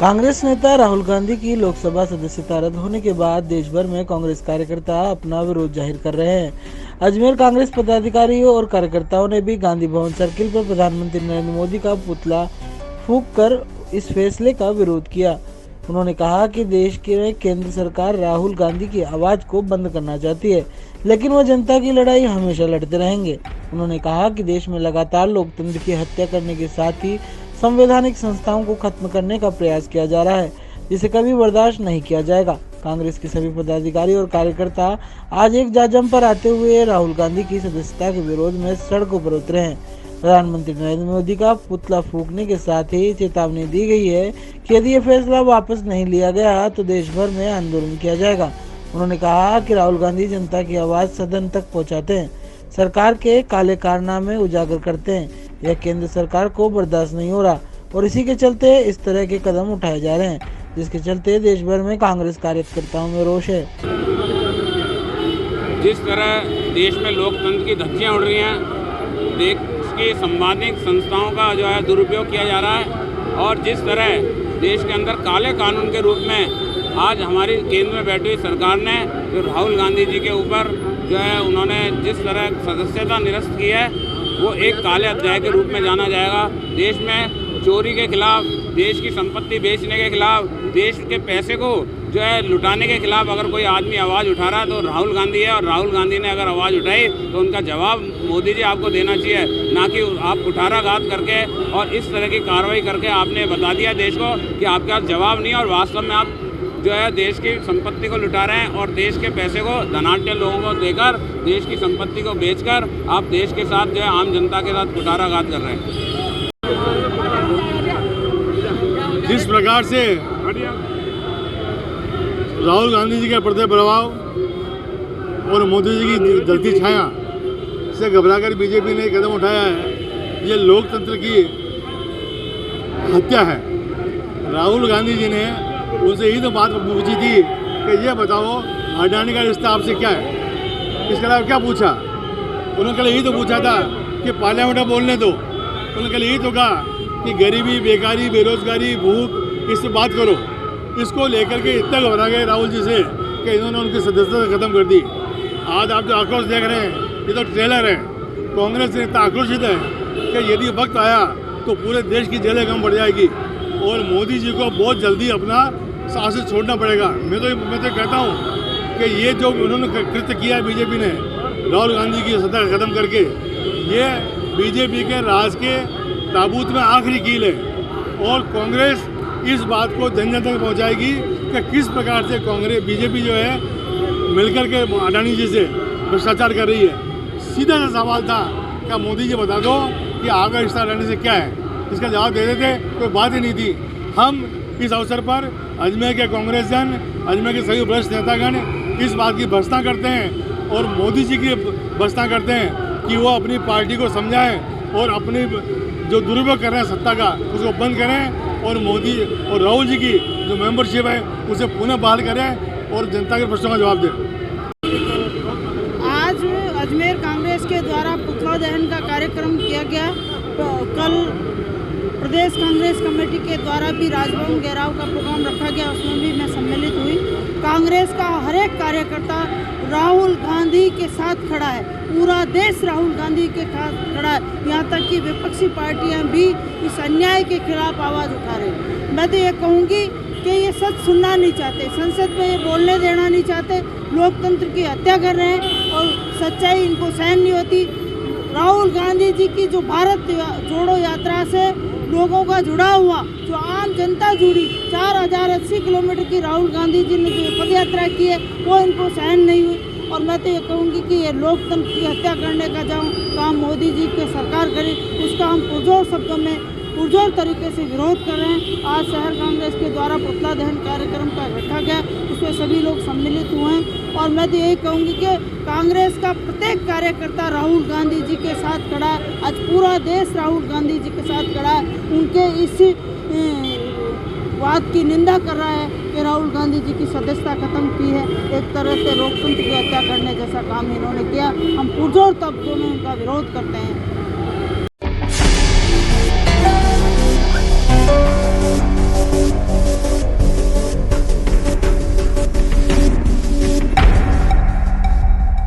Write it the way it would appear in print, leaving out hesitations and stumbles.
कांग्रेस नेता राहुल गांधी की लोकसभा सदस्यता रद्द होने के बाद देश भर में कांग्रेस कार्यकर्ता अपना विरोध जाहिर कर रहे हैं। अजमेर कांग्रेस पदाधिकारियों और कार्यकर्ताओं ने भी गांधी भवन सर्किल पर प्रधानमंत्री नरेंद्र मोदी का पुतला फूंक कर इस फैसले का विरोध किया। उन्होंने कहा कि देश के केंद्र सरकार राहुल गांधी की आवाज को बंद करना चाहती है, लेकिन वह जनता की लड़ाई हमेशा लड़ते रहेंगे। उन्होंने कहा कि देश में लगातार लोकतंत्र की हत्या करने के साथ ही संवैधानिक संस्थाओं को खत्म करने का प्रयास किया जा रहा है, जिसे कभी बर्दाश्त नहीं किया जाएगा। कांग्रेस के सभी पदाधिकारी और कार्यकर्ता आज एक जाजम पर आते हुए राहुल गांधी की सदस्यता के विरोध में सड़कों पर उतरे हैं। प्रधानमंत्री नरेंद्र मोदी का पुतला फूंकने के साथ ही चेतावनी दी गई है कि यदि ये फैसला वापस नहीं लिया गया तो देश भर में आंदोलन किया जाएगा। उन्होंने कहा कि राहुल गांधी जनता की आवाज सदन तक पहुंचाते हैं, सरकार के काले कारनामे उजागर करते हैं। यह केंद्र सरकार को बर्दाश्त नहीं हो रहा और इसी के चलते इस तरह के कदम उठाए जा रहे हैं, जिसके चलते देश भर में कांग्रेस कार्यकर्ताओं में रोष है। जिस तरह देश में लोकतंत्र की धज्जियां उड़ रही हैं, देश की संवैधानिक संस्थाओं का जो है दुरुपयोग किया जा रहा है और जिस तरह देश के अंदर काले कानून के रूप में आज हमारी केंद्र में बैठी हुई सरकार ने जो राहुल गांधी जी के ऊपर जो है उन्होंने जिस तरह सदस्यता निरस्त की है, वो एक काले अध्याय के रूप में जाना जाएगा। देश में चोरी के खिलाफ, देश की संपत्ति बेचने के खिलाफ, देश के पैसे को जो है लुटाने के खिलाफ अगर कोई आदमी आवाज़ उठा रहा है तो राहुल गांधी है। और राहुल गांधी ने अगर आवाज़ उठाई तो उनका जवाब मोदी जी आपको देना चाहिए, ना कि आप कुठाराघात करके और इस तरह की कार्रवाई करके आपने बता दिया देश को कि आपके पास जवाब नहीं है और वास्तव में आप जो है देश की संपत्ति को लुटा रहे हैं और देश के पैसे को धनाढ्य लोगों को देकर देश की संपत्ति को बेचकर आप देश के साथ जो है आम जनता के साथ कुठाराघात कर रहे हैं। जिस प्रकार से राहुल गांधी जी के प्रति प्रभाव और मोदी जी की जलती छाया से घबराकर बीजेपी ने कदम उठाया है, ये लोकतंत्र की हत्या है। राहुल गांधी जी ने उनसे यही तो बात पूछी थी कि ये बताओ अडानी का रिश्ता आपसे क्या है, इसके अलावा क्या पूछा? उन्होंने कल यही तो पूछा था कि पार्लियामेंट में बोलने दो। उन्होंने कल यही तो कहा कि गरीबी, बेकारी, बेरोजगारी, भूख, इस पर बात करो। इसको लेकर के इतना घबरा गए राहुल जी से कि इन्होंने उनकी सदस्यता खत्म कर दी। आज आप जो आक्रोश देख रहे हैं ये तो ट्रेलर है। कांग्रेस इतना आक्रोशित है कि यदि वक्त आया तो पूरे देश की जेलें कम बढ़ जाएगी और मोदी जी को बहुत जल्दी अपना शासन छोड़ना पड़ेगा। मैं तो कहता हूँ कि ये जो उन्होंने कृत्य किया है बीजेपी ने राहुल गांधी की सत्ता खत्म करके, ये बीजेपी के राज के ताबूत में आखिरी कील है और कांग्रेस इस बात को जन जन तक पहुँचाएगी कि किस प्रकार से कांग्रेस बीजेपी जो है मिलकर के अडानी जी से भ्रष्टाचार कर रही है। सीधा सा सवाल था क्या मोदी जी बता दो कि आपका रिश्ता अडानी से क्या है, इसका जवाब दे देते, कोई बात ही नहीं थी। हम इस अवसर पर अजमेर के कांग्रेस जन, अजमेर के सभी वरिष्ठ नेतागण इस बात की भर्त्सना करते हैं और मोदी जी की भर्त्सना करते हैं कि वो अपनी पार्टी को समझाएं और अपनी जो दुरुपयोग कर रहे हैं सत्ता का उसको बंद करें और मोदी और राहुल जी की जो मेंबरशिप है उसे पुनः बहाल करें और जनता के प्रश्नों का जवाब दें। आज अजमेर कांग्रेस के द्वारा पुतला दहन का कार्यक्रम किया गया। कल प्रदेश कांग्रेस कमेटी के द्वारा भी राजभवन घेराव का प्रोग्राम रखा गया, उसमें भी मैं सम्मिलित हुई। कांग्रेस का हर एक कार्यकर्ता राहुल गांधी के साथ खड़ा है, पूरा देश राहुल गांधी के साथ खड़ा है। यहाँ तक कि विपक्षी पार्टियां भी इस अन्याय के खिलाफ आवाज़ उठा रही हैं। मैं तो ये कहूँगी कि ये सच सुनना नहीं चाहते, संसद में ये बोलने देना नहीं चाहते, लोकतंत्र की हत्या कर रहे हैं और सच्चाई इनको सहन नहीं होती। राहुल गांधी जी की जो भारत जोड़ो यात्रा से लोगों का जुड़ा हुआ, जो आम जनता जुड़ी, 4080 किलोमीटर की राहुल गांधी जी ने जो पद यात्रा की है वो इनको सहन नहीं हुई। और मैं तो ये कहूँगी कि ये लोकतंत्र की हत्या करने का जो काम मोदी जी की सरकार करे उसका हम पुरजोर शब्दों में पुरजोर तरीके से विरोध कर रहे हैं। आज शहर कांग्रेस के द्वारा पुतला दहन कार्यक्रम का रखा गया, उसमें सभी लोग सम्मिलित हुए हैं और मैं तो यही कहूँगी कि कांग्रेस का प्रत्येक कार्यकर्ता राहुल गांधी जी के साथ खड़ा है। आज पूरा देश राहुल गांधी जी के साथ खड़ा है। उनके इस बात की निंदा कर रहा है कि राहुल गांधी जी की सदस्यता खत्म की है, एक तरह से लोकतंत्र की हत्या करने जैसा काम इन्होंने किया। हम पुरजोर शब्दों में उनका विरोध करते हैं।